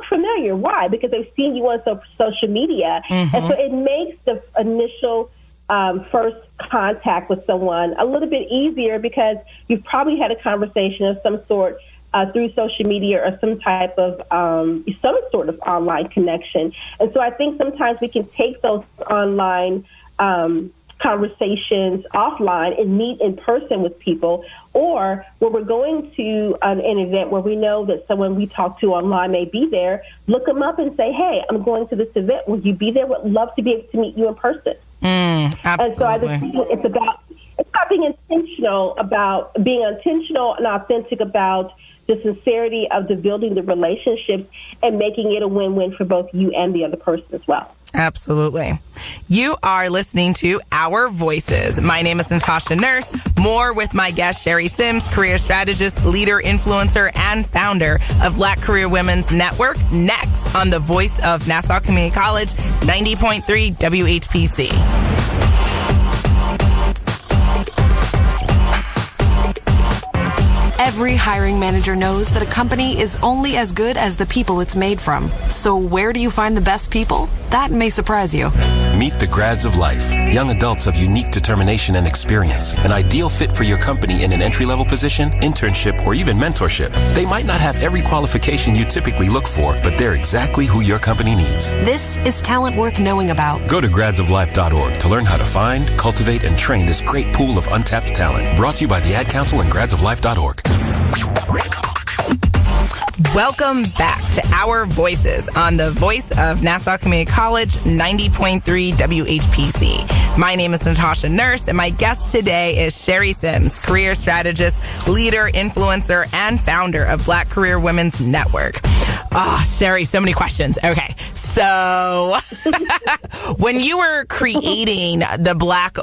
familiar. Why? Because they've seen you on social media. And so it makes the initial first contact with someone a little bit easier because you've probably had a conversation of some sort through social media or some type of some sort of online connection. And so I think sometimes we can take those online conversations offline and meet in person with people, or when we're going to an event where we know that someone we talk to online may be there, look them up and say, hey, I'm going to this event. Will you be there? Would love to be able to meet you in person. Absolutely. And so I just think it's about being intentional and authentic about the sincerity of building the relationships and making it a win-win for both you and the other person as well. Absolutely. You are listening to Our Voices. My name is Natasha Nurse. More with my guest, Sherry Sims, career strategist, leader, influencer, and founder of Black Career Women's Network, next on the Voice of Nassau Community College, 90.3 WHPC. Every hiring manager knows that a company is only as good as the people it's made from. So where do you find the best people? That may surprise you. Meet the grads of life, young adults of unique determination and experience, an ideal fit for your company in an entry-level position, internship, or even mentorship. They might not have every qualification you typically look for, but they're exactly who your company needs. This is talent worth knowing about. Go to gradsoflife.org to learn how to find, cultivate, and train this great pool of untapped talent. Brought to you by the Ad Council and gradsoflife.org. Welcome back to Our Voices on the Voice of Nassau Community College, 90.3 WHPC. My name is Natasha Nurse, and my guest today is Sherry Sims, career strategist, leader, influencer, and founder of Black Career Women's Network. Sherry, so many questions. Okay, so when you were creating the Black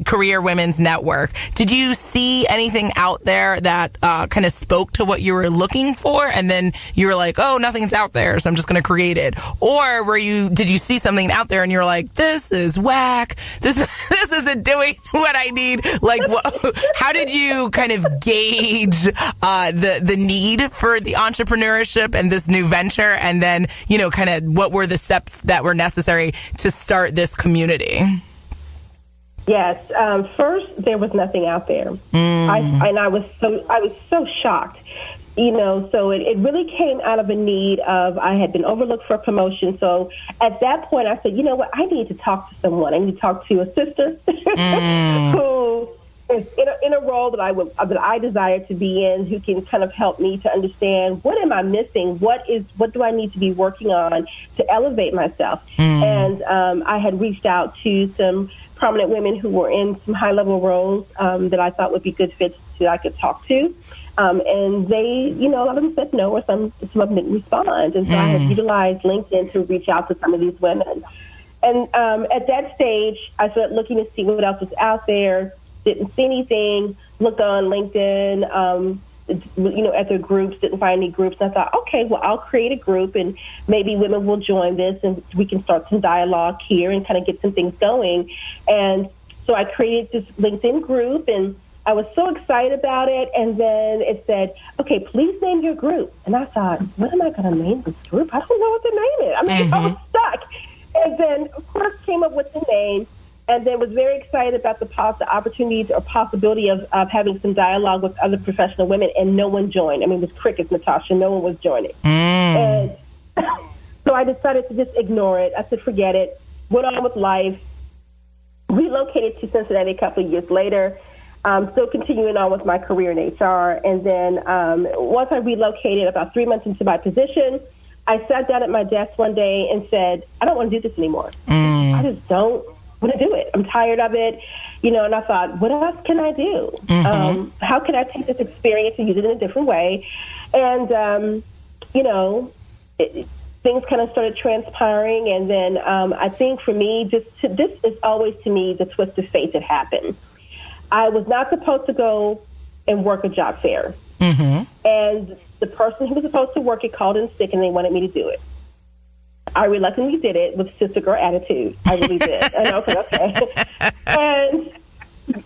Career Women's Network, did you see anything out there that kind of spoke to what you were looking for? And then you were like, oh, nothing's out there, so I'm just going to create it. Or did you see something out there and you were like, this is whack. This isn't doing what I need. Like, how did you kind of gauge the need for the entrepreneurship and this new venture? And then, kind of what were the steps that were necessary to start this community? Yes. First, there was nothing out there. I was so shocked. So it really came out of a need of, I had been overlooked for a promotion. So at that point, I said, you know what, I need to talk to someone. I need to talk to a sister who is in a role that I desire to be in, who can kind of help me to understand, what am I missing? What do I need to be working on to elevate myself? And I had reached out to some prominent women who were in some high-level roles that I thought would be good fits that I could talk to. And they, a lot of them said no, or some of them didn't respond. And so I had utilized LinkedIn to reach out to some of these women. And at that stage, I started looking to see what else was out there. Didn't see anything. Looked on LinkedIn, at their groups, didn't find any groups. And I thought, okay, well, I'll create a group and maybe women will join this and we can start some dialogue here and kind of get some things going. And so I created this LinkedIn group, and I was so excited about it. And then it said, okay, please name your group. And I thought, what am I going to name this group? I don't know what to name it. I was stuck. And then, of course, came up with the name, and then was very excited about the opportunities or possibility of having some dialogue with other professional women, and no one joined. It was crickets, Natasha. No one was joining. And so I decided to just ignore it. I said, forget it. Went on with life. Relocated to Cincinnati a couple of years later. Still continuing on with my career in HR. And then once I relocated, about 3 months into my position, I sat down at my desk one day and said, I don't want to do this anymore. I just don't want to do it. I'm tired of it. And I thought, what else can I do? How can I take this experience and use it in a different way? And, things kind of started transpiring. And then I think for me, this is always, to me, the twist of fate that happened. I was not supposed to go and work a job fair. And the person who was supposed to work it called in sick, and they wanted me to do it. I reluctantly did it with sister girl attitude. I really did. And okay. And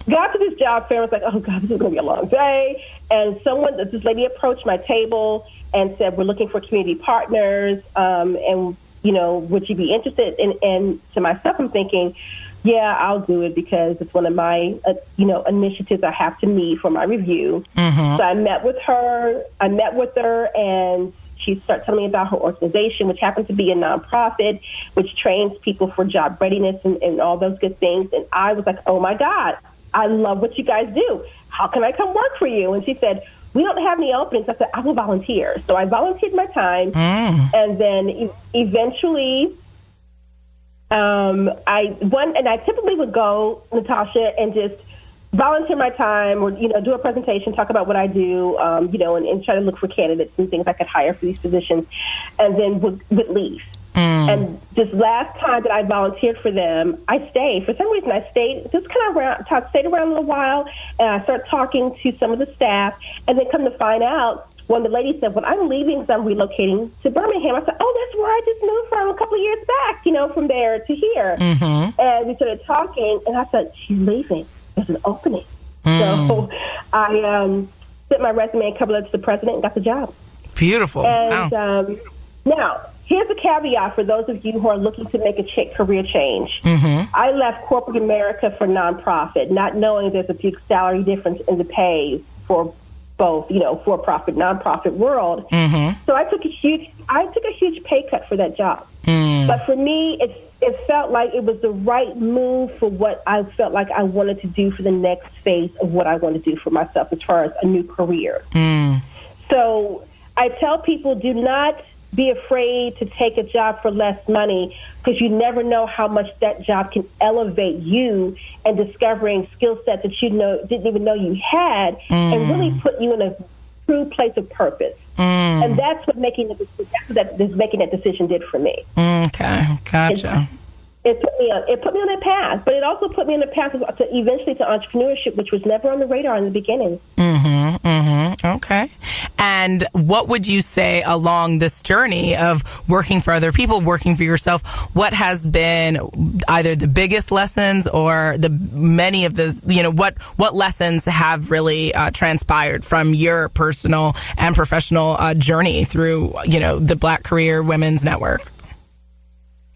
got to this job fair. I was like, oh, God, this is going to be a long day. And this lady approached my table and said, we're looking for community partners. And, would you be interested? And to myself, I'm thinking, yeah, I'll do it because it's one of my, initiatives I have to meet for my review. Mm-hmm. So I met with her, and she started telling me about her organization, which happens to be a nonprofit, which trains people for job readiness and all those good things. And I was like, oh, my God, I love what you guys do. How can I come work for you? And she said, we don't have any openings. I said, I will volunteer. So I volunteered my time. And then eventually I typically would go, Natasha, and just volunteer my time or, do a presentation, talk about what I do, and try to look for candidates and things I could hire for these positions, and then would leave. And this last time that I volunteered for them, I stayed. For some reason, I stayed just kind of stayed around a little while, and I started talking to some of the staff, and then come to find out, when the lady said, well, I'm leaving because I'm relocating to Birmingham. I said, oh, that's where I just moved from a couple of years back, from there to here. Mm-hmm. And we started talking, and I said, she's leaving. There's an opening. So I sent my resume and cover letter to the president and got the job. Beautiful. And wow. Now, here's a caveat for those of you who are looking to make a career change. Mm-hmm. I left corporate America for nonprofit, not knowing there's a big salary difference in the pay for both, for-profit, nonprofit world. Mm-hmm. So I took a huge pay cut for that job. But for me, it felt like it was the right move for what I felt like I wanted to do for the next phase of what I want to do for myself as far as a new career. So I tell people, do not be afraid to take a job for less money, because you never know how much that job can elevate you and discovering skill sets that you didn't even know you had, and really put you in a true place of purpose. And that's what making that decision did for me. Okay, gotcha. It put me on that path, but it also put me on the path to eventually to entrepreneurship, which was never on the radar in the beginning. Okay. And what would you say along this journey of working for other people, working for yourself, what has been either the biggest lessons or many of the, what lessons have really transpired from your personal and professional journey through, the Black Career Women's Network?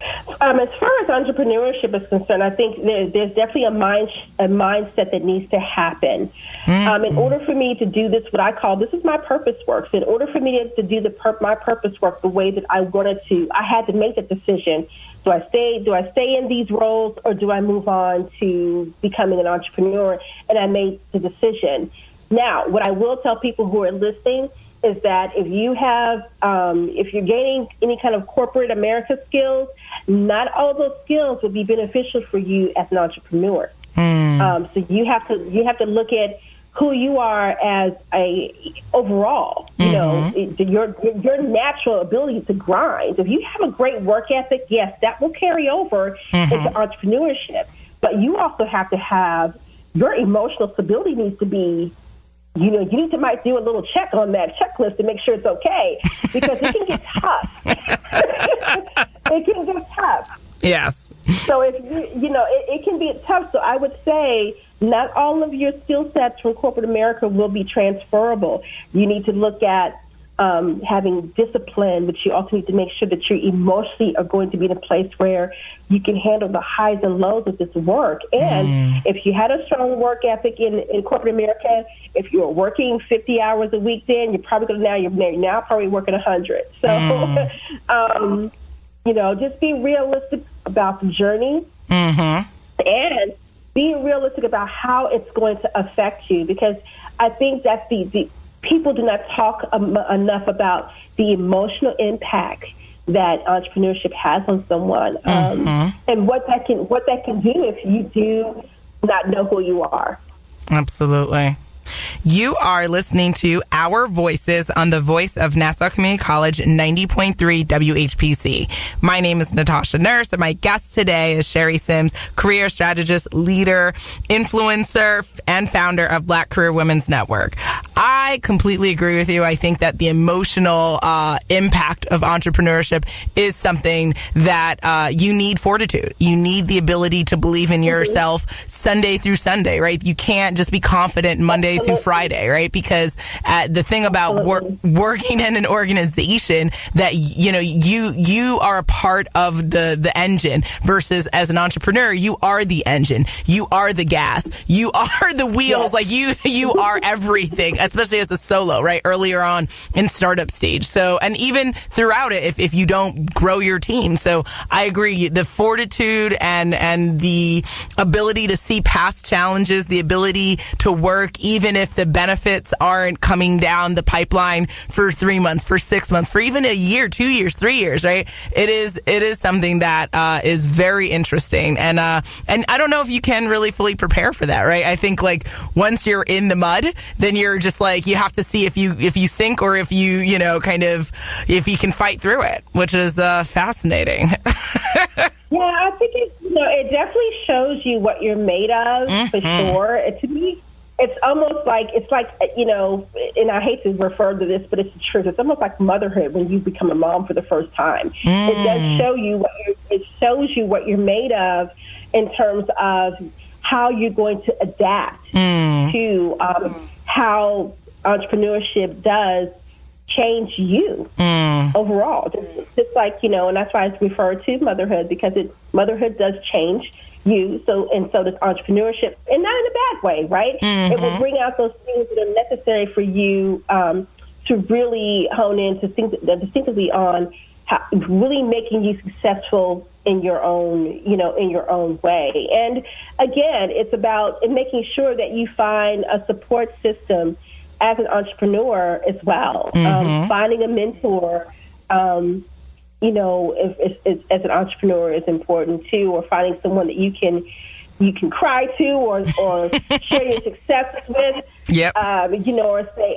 As far as entrepreneurship is concerned, I think there's definitely a mindset that needs to happen. In order for me to do this, what I call, this is my purpose work. So in order for me to do my purpose work the way that I wanted to, I had to make that decision. Do I stay in these roles, or do I move on to becoming an entrepreneur? And I made the decision. Now, what I will tell people who are listening is that if you're gaining any kind of corporate America skills, not all those skills will be beneficial for you as an entrepreneur. So you have to look at who you are as overall. Your natural ability to grind. If you have a great work ethic, yes, that will carry over into entrepreneurship. But you also have to have your emotional stability needs to be. You need to might do a little check on that checklist to make sure it's okay, because it can get tough. It can get tough. Yes. So if it can be tough. So I would say not all of your skill sets from corporate America will be transferable. You need to look at having discipline, but you also need to make sure that you emotionally are going to be in a place where you can handle the highs and lows of this work. And if you had a strong work ethic in corporate America, if you're working 50 hours a week, then you're probably going to you're now probably working 100. So, just be realistic about the journey and be realistic about how it's going to affect you, because I think that's the people do not talk enough about the emotional impact that entrepreneurship has on someone, and what that can do if you do not know who you are. Absolutely. You are listening to Our Voices on the Voice of Nassau Community College 90.3 WHPC. My name is Natasha Nurse, and my guest today is Sherry Sims, career strategist, leader, influencer, and founder of Black Career Women's Network. I completely agree with you. I think that the emotional impact of entrepreneurship is something that you need fortitude. You need the ability to believe in yourself Sunday through Sunday, right? You can't just be confident Monday through Friday, right? Because the thing about working in an organization that, you know, you are a part of the engine versus as an entrepreneur, you are the engine, you are the gas, you are the wheels, like you are everything, especially as a solo, right? Earlier on in startup stage. So, and even throughout it, if you don't grow your team. So I agree, the fortitude and the ability to see past challenges, the ability to work, even if the benefits aren't coming down the pipeline for 3 months, for 6 months, for even a year, 2 years, 3 years, right? It is something that is very interesting. And I don't know if you can really fully prepare for that, right? I think like once you're in the mud, then you're just like, you have to see if you sink or if you know, kind of, if you can fight through it, which is fascinating. Yeah, I think it definitely shows you what you're made of, for sure. To me, it's almost like, you know, and I hate to refer to this, but it's the truth. It's almost like motherhood when you become a mom for the first time. It does show you it shows you what you're made of in terms of how you're going to adapt to how entrepreneurship does change you overall. Just like, you know, and that's why I refer to motherhood, because motherhood does change you, so does entrepreneurship, and not in a bad way, right? It will bring out those things that are necessary for you to really hone in to think distinctively on how, really making you successful in your own, you know, in your own way. And again, it's about making sure that you find a support system as an entrepreneur as well. Finding a mentor, you know, if as an entrepreneur is important too, or finding someone that you can cry to or share your successes with. Yep. You know,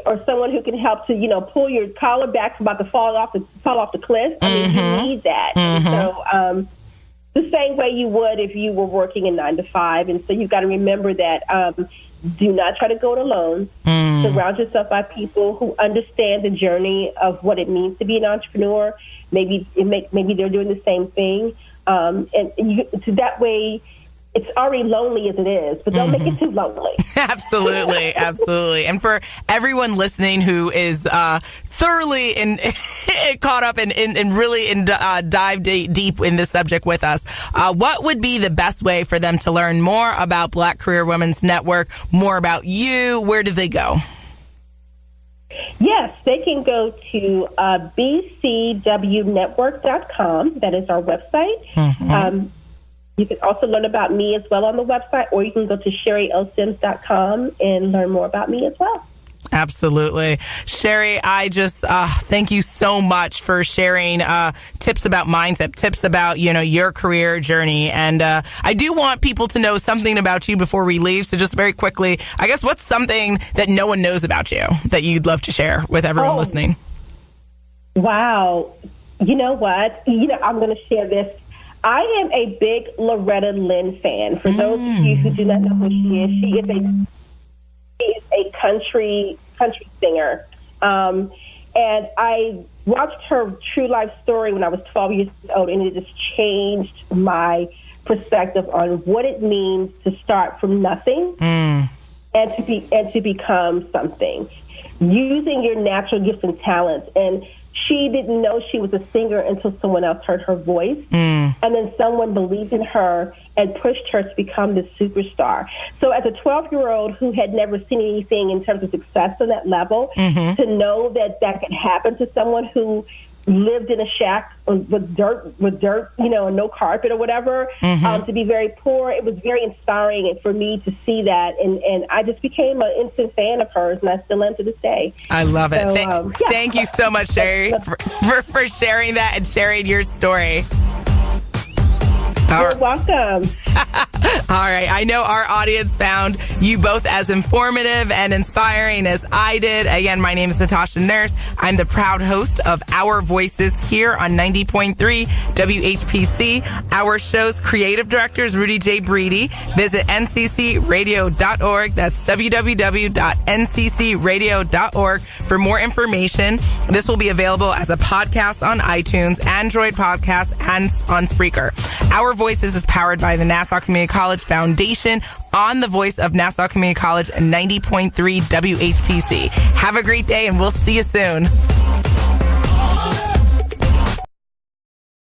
or someone who can help to, you know, pull your collar back from about to fall off the cliff. I mean, you need that. And so the same way you would if you were working a 9 to 5. And so you've got to remember that do not try to go it alone. Surround yourself by people who understand the journey of what it means to be an entrepreneur. Maybe they're doing the same thing, so that way it's already lonely as it is, but don't make it too lonely. Absolutely, absolutely. And for everyone listening who is thoroughly caught up and really dive deep in this subject with us, what would be the best way for them to learn more about Black Career Women's Network, more about you? Where do they go? Yes, they can go to bcwnetwork.com. That is our website. You can also learn about me as well on the website, or you can go to sherryosims.com and learn more about me as well. Absolutely. Sherry, I just thank you so much for sharing tips about mindset, tips about, you know, your career journey. And I do want people to know something about you before we leave. So just very quickly, I guess, what's something that no one knows about you that you'd love to share with everyone listening? Wow. You know what? I'm going to share this. I am a big Loretta Lynn fan. For those of you who do not know who she is a country singer. And I watched her true life story when I was 12 years old, and it just changed my perspective on what it means to start from nothing and to become something, using your natural gifts and talents. And she didn't know she was a singer until someone else heard her voice. And then someone believed in her and pushed her to become this superstar. So as a 12-year-old who had never seen anything in terms of success on that level, to know that could happen to someone who lived in a shack with dirt, you know, and no carpet or whatever, to be very poor, it was very inspiring for me to see that. And I just became an instant fan of hers, and I still am to this day. I love it. Thank you so much, Sherry, for sharing that and sharing your story. You're welcome. All right. I know our audience found you both as informative and inspiring as I did. Again, my name is Natasha Nurse. I'm the proud host of Our Voices here on 90.3 WHPC. Our show's creative director is Rudy J. Breedy. Visit nccradio.org. That's www.nccradio.org for more information. This will be available as a podcast on iTunes, Android Podcasts, and on Spreaker. Our Voices is powered by the Nassau Community College Foundation on the voice of Nassau Community College 90.3 WHPC. Have a great day, and we'll see you soon.